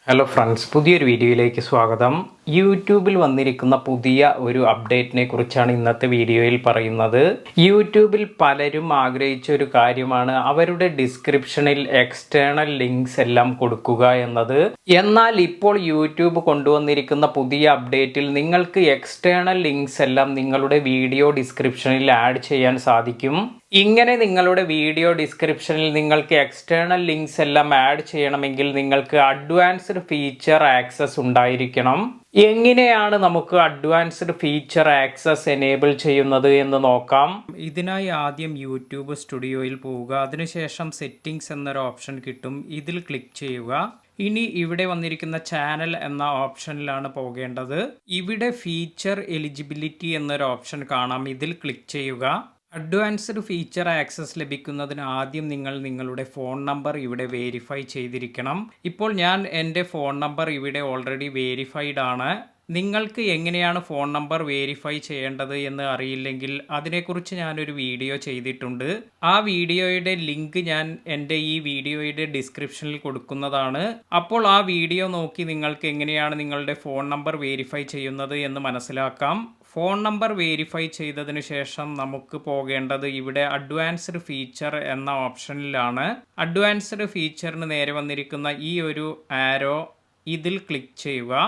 Hello friends, പുതിയൊരു വീഡിയോയിലേക്ക് സ്വാഗതം. യൂട്യൂബിൽ വന്നിരിക്കുന്ന പുതിയ ഒരു അപ്ഡേറ്റിനെ കുറിച്ചാണ് ഇന്നത്തെ വീഡിയോയിൽ പറയുന്നത്. യൂട്യൂബിൽ പലരും ആഗ്രഹിച്ച ഒരു കാര്യമാണ് അവരുടെ ഡിസ്ക്രിപ്ഷനിൽ എക്സ്റ്റേണൽ ലിങ്ക്സ് എല്ലാം കൊടുക്കുക എന്നത്. എന്നാൽ ഇപ്പോൾ യൂട്യൂബ് കൊണ്ടുവന്നിരിക്കുന്ന പുതിയ അപ്ഡേറ്റിൽ നിങ്ങൾക്ക് എക്സ്റ്റേണൽ ലിങ്ക്സ് എല്ലാം നിങ്ങളുടെ വീഡിയോ ഡിസ്ക്രിപ്ഷനിൽ ആഡ് ചെയ്യാൻ സാധിക്കും. ഇങ്ങനെ നിങ്ങളുടെ വീഡിയോ ഡിസ്ക്രിപ്ഷനിൽ നിങ്ങൾക്ക് എക്സ്റ്റേണൽ ലിങ്ക്സ് എല്ലാം ആഡ് ചെയ്യണമെങ്കിൽ നിങ്ങൾക്ക് അഡ്വാൻസ്ഡ് ഫീച്ചർ ആക്സസ് ഉണ്ടായിരിക്കണം. എങ്ങനെയാണ് നമുക്ക് അഡ്വാൻസ്ഡ് ഫീച്ചർ ആക്സസ് എനേബിൾ ചെയ്യുന്നത് എന്ന് നോക്കാം. ഇതിനായി ആദ്യം യൂട്യൂബ് സ്റ്റുഡിയോയിൽ പോവുക. അതിനുശേഷം സെറ്റിംഗ്സ് എന്നൊരു ഓപ്ഷൻ കിട്ടും. ഇതിൽ ക്ലിക്ക് ചെയ്യുക. ഇനി ഇവിടെ വന്നിരിക്കുന്ന ചാനൽ എന്ന ഓപ്ഷനിലാണ് പോകേണ്ടത്. ഇവിടെ ഫീച്ചർ എലിജിബിലിറ്റി എന്നൊരു ഓപ്ഷൻ കാണാം. ഇതിൽ ക്ലിക്ക് ചെയ്യുക. അഡ്വാൻസ്ഡ് ഫീച്ചർ ആക്സസ് ലഭിക്കുന്നതിന് ആദ്യം നിങ്ങൾ നിങ്ങളുടെ ഫോൺ നമ്പർ ഇവിടെ വേരിഫൈ ചെയ്തിരിക്കണം. ഇപ്പോൾ ഞാൻ എൻ്റെ ഫോൺ നമ്പർ ഇവിടെ ഓൾറെഡി വേരിഫൈഡ് ആണ്. നിങ്ങൾക്ക് എങ്ങനെയാണ് ഫോൺ നമ്പർ വേരിഫൈ ചെയ്യേണ്ടത് എന്ന് അറിയില്ലെങ്കിൽ അതിനെക്കുറിച്ച് ഞാനൊരു വീഡിയോ ചെയ്തിട്ടുണ്ട്. ആ വീഡിയോയുടെ ലിങ്ക് ഞാൻ എൻ്റെ ഈ വീഡിയോയുടെ ഡിസ്ക്രിപ്ഷനിൽ കൊടുക്കുന്നതാണ്. അപ്പോൾ ആ വീഡിയോ നോക്കി നിങ്ങൾക്ക് എങ്ങനെയാണ് നിങ്ങളുടെ ഫോൺ നമ്പർ വേരിഫൈ ചെയ്യുന്നത് എന്ന് മനസ്സിലാക്കാം. ഫോൺ നമ്പർ വേരിഫൈ ചെയ്തതിന് ശേഷം നമുക്ക് പോകേണ്ടത് ഇവിടെ അഡ്വാൻസ്ഡ് ഫീച്ചർ എന്ന ഓപ്ഷനിലാണ്. അഡ്വാൻസ്ഡ് ഫീച്ചറിന് നേരെ വന്നിരിക്കുന്ന ഈ ഒരു ആരോ ഇതിൽ ക്ലിക്ക് ചെയ്യുക.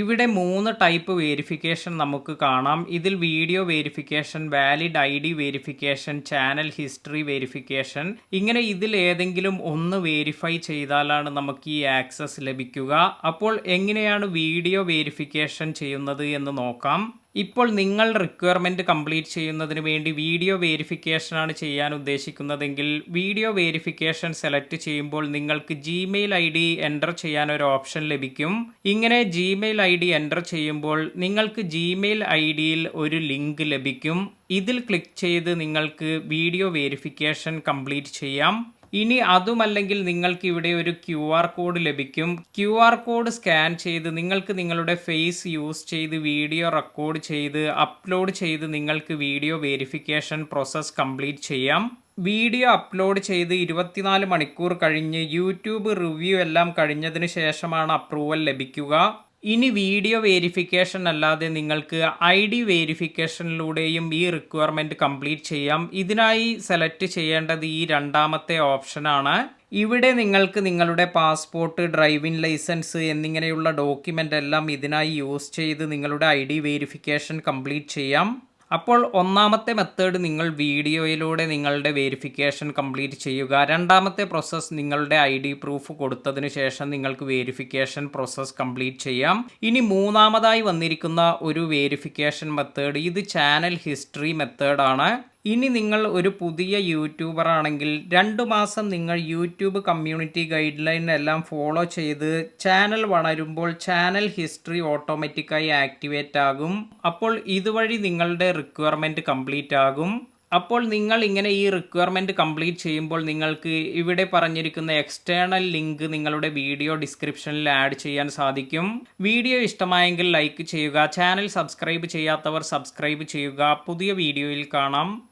ഇവിടെ 3 ടൈപ്പ് വേരിഫിക്കേഷൻ നമുക്ക് കാണാം. ഇതിൽ video verification, valid ID verification, channel history verification. ഇങ്ങനെ ഇതിൽ ഏതെങ്കിലും ഒന്ന് വേരിഫൈ ചെയ്താലാണ് നമുക്ക് ഈ ആക്സസ് ലഭിക്കുക. അപ്പോൾ എങ്ങനെയാണ് വീഡിയോ വേരിഫിക്കേഷൻ ചെയ്യുന്നത് എന്ന് നോക്കാം. ഇപ്പോൾ നിങ്ങൾ റിക്വയർമെൻറ്റ് കംപ്ലീറ്റ് ചെയ്യുന്നതിന് വേണ്ടി വീഡിയോ വേരിഫിക്കേഷനാണ് ചെയ്യാൻ ഉദ്ദേശിക്കുന്നതെങ്കിൽ വീഡിയോ വേരിഫിക്കേഷൻ സെലക്ട് ചെയ്യുമ്പോൾ നിങ്ങൾക്ക് ജിമെയിൽ ID എൻ്റർ ചെയ്യാൻ ഒരു ഓപ്ഷൻ ലഭിക്കും. ഇങ്ങനെ ജിമെയിൽ ID എൻ്റർ ചെയ്യുമ്പോൾ നിങ്ങൾക്ക് ജിമെയിൽ IDയിൽ ഒരു ലിങ്ക് ലഭിക്കും. ഇതിൽ ക്ലിക്ക് ചെയ്ത് നിങ്ങൾക്ക് വീഡിയോ വേരിഫിക്കേഷൻ കംപ്ലീറ്റ് ചെയ്യാം. ഇനി അതുമല്ലെങ്കിൽ നിങ്ങൾക്ക് ഇവിടെ ഒരു QR കോഡ് ലഭിക്കും. QR കോഡ് സ്കാൻ ചെയ്ത് നിങ്ങൾക്ക് നിങ്ങളുടെ ഫേസ് യൂസ് ചെയ്ത് വീഡിയോ റെക്കോർഡ് ചെയ്ത് അപ്ലോഡ് ചെയ്ത് നിങ്ങൾക്ക് വീഡിയോ വേരിഫിക്കേഷൻ പ്രോസസ്സ് കംപ്ലീറ്റ് ചെയ്യാം. വീഡിയോ അപ്ലോഡ് ചെയ്ത് 24 മണിക്കൂർ കഴിഞ്ഞ് യൂട്യൂബ് റിവ്യൂ എല്ലാം കഴിഞ്ഞതിന് ശേഷമാണ് അപ്രൂവൽ ലഭിക്കുക. ഇനി വീഡിയോ വേരിഫിക്കേഷൻ അല്ലാതെ നിങ്ങൾക്ക് ID വേരിഫിക്കേഷനിലൂടെയും ഈ റിക്വയർമെൻറ്റ് കംപ്ലീറ്റ് ചെയ്യാം. ഇതിനായി സെലക്ട് ചെയ്യേണ്ടത് ഈ രണ്ടാമത്തെ ഓപ്ഷനാണ്. ഇവിടെ നിങ്ങൾക്ക് നിങ്ങളുടെ പാസ്പോർട്ട്, ഡ്രൈവിംഗ് ലൈസൻസ് എന്നിങ്ങനെയുള്ള ഡോക്യുമെൻ്റ് എല്ലാം ഇതിനായി യൂസ് ചെയ്ത് നിങ്ങളുടെ ID വേരിഫിക്കേഷൻ കംപ്ലീറ്റ് ചെയ്യാം. അപ്പോൾ ഒന്നാമത്തെ മെത്തേഡ് നിങ്ങൾ വീഡിയോയിലൂടെ നിങ്ങളുടെ വേരിഫിക്കേഷൻ കംപ്ലീറ്റ് ചെയ്യുക. രണ്ടാമത്തെ പ്രോസസ്സ് നിങ്ങളുടെ ID പ്രൂഫ് കൊടുത്തതിന് ശേഷം നിങ്ങൾക്ക് വേരിഫിക്കേഷൻ പ്രോസസ്സ് കംപ്ലീറ്റ് ചെയ്യാം. ഇനി മൂന്നാമതായി വന്നിരിക്കുന്ന ഒരു വേരിഫിക്കേഷൻ മെത്തേഡ്, ഇത് ചാനൽ ഹിസ്റ്ററി മെത്തേഡാണ്. ഇനി നിങ്ങൾ ഒരു പുതിയ യൂട്യൂബർ ആണെങ്കിൽ 2 മാസം നിങ്ങൾ യൂട്യൂബ് കമ്മ്യൂണിറ്റി ഗൈഡ് ലൈൻ എല്ലാം ഫോളോ ചെയ്ത് ചാനൽ വളരുമ്പോൾ ചാനൽ ഹിസ്റ്ററി ഓട്ടോമാറ്റിക്കായി ആക്ടിവേറ്റ് ആകും. അപ്പോൾ ഇതുവഴി നിങ്ങളുടെ റിക്വയർമെൻറ്റ് കംപ്ലീറ്റ് ആകും. അപ്പോൾ നിങ്ങൾ ഇങ്ങനെ ഈ റിക്വയർമെൻറ്റ് കംപ്ലീറ്റ് ചെയ്യുമ്പോൾ നിങ്ങൾക്ക് ഇവിടെ പറഞ്ഞിരിക്കുന്ന എക്സ്റ്റേണൽ ലിങ്ക് നിങ്ങളുടെ വീഡിയോ ഡിസ്ക്രിപ്ഷനിൽ ആഡ് ചെയ്യാൻ സാധിക്കും. വീഡിയോ ഇഷ്ടമായെങ്കിൽ ലൈക്ക് ചെയ്യുക. ചാനൽ സബ്സ്ക്രൈബ് ചെയ്യാത്തവർ സബ്സ്ക്രൈബ് ചെയ്യുക. പുതിയ വീഡിയോയിൽ കാണാം.